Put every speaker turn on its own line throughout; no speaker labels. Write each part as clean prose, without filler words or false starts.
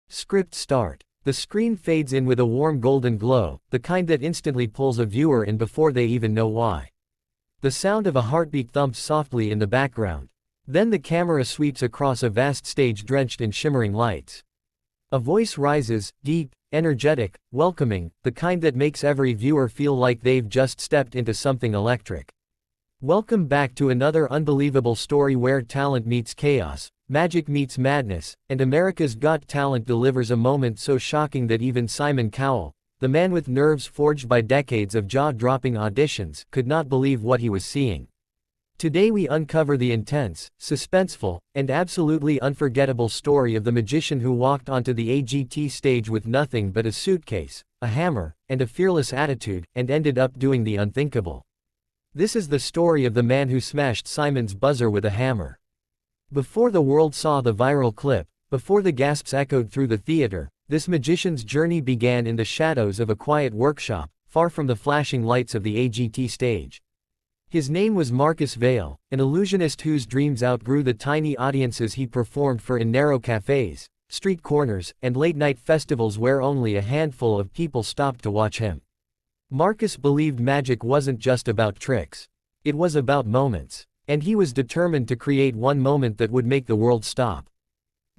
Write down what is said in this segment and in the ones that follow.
Script start. The screen fades in with a warm golden glow, the kind that instantly pulls a viewer in before they even know why. The sound of a heartbeat thumps softly in the background. Then the camera sweeps across a vast stage drenched in shimmering lights. A voice rises, deep, energetic, welcoming, the kind that makes every viewer feel like they've just stepped into something electric. Welcome back to another unbelievable story where talent meets chaos, magic meets madness, and America's Got Talent delivers a moment so shocking that even Simon Cowell, the man with nerves forged by decades of jaw-dropping auditions, could not believe what he was seeing. Today we uncover the intense, suspenseful, and absolutely unforgettable story of the magician who walked onto the AGT stage with nothing but a suitcase, a hammer, and a fearless attitude, and ended up doing the unthinkable. This is the story of the man who smashed Simon's buzzer with a hammer. Before the world saw the viral clip, before the gasps echoed through the theater, this magician's journey began in the shadows of a quiet workshop, far from the flashing lights of the AGT stage. His name was Marcus Vail, an illusionist whose dreams outgrew the tiny audiences he performed for in narrow cafes, street corners, and late-night festivals where only a handful of people stopped to watch him. Marcus believed magic wasn't just about tricks. It was about moments. And he was determined to create one moment that would make the world stop.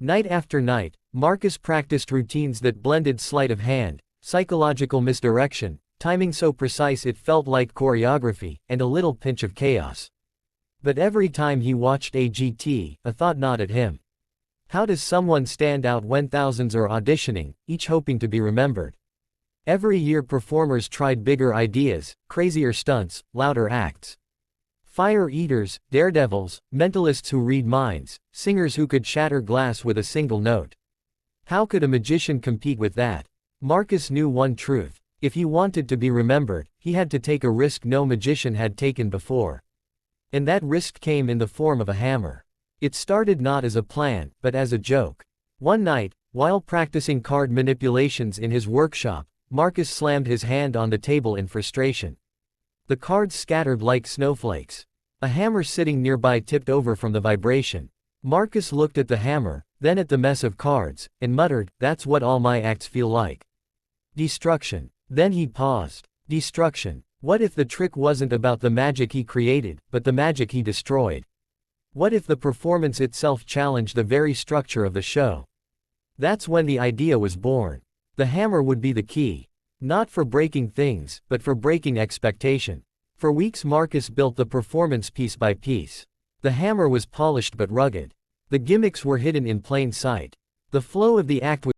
Night after night, Marcus practiced routines that blended sleight of hand, psychological misdirection, timing so precise it felt like choreography, and a little pinch of chaos. But every time he watched AGT, a thought gnawed at him. How does someone stand out when thousands are auditioning, each hoping to be remembered? Every year performers tried bigger ideas, crazier stunts, louder acts. Fire eaters, daredevils, mentalists who read minds, singers who could shatter glass with a single note. How could a magician compete with that? Marcus knew one truth. If he wanted to be remembered, he had to take a risk no magician had taken before. And that risk came in the form of a hammer. It started not as a plan, but as a joke. One night, while practicing card manipulations in his workshop, Marcus slammed his hand on the table in frustration. The cards scattered like snowflakes. A hammer sitting nearby tipped over from the vibration. Marcus looked at the hammer, then at the mess of cards, and muttered, "That's what all my acts feel like. Destruction." Then he paused. Destruction. What if the trick wasn't about the magic he created, but the magic he destroyed? What if the performance itself challenged the very structure of the show? That's when the idea was born. The hammer would be the key. Not for breaking things, but for breaking expectation. For weeks Marcus built the performance piece by piece. The hammer was polished but rugged. The gimmicks were hidden in plain sight. The flow of the act was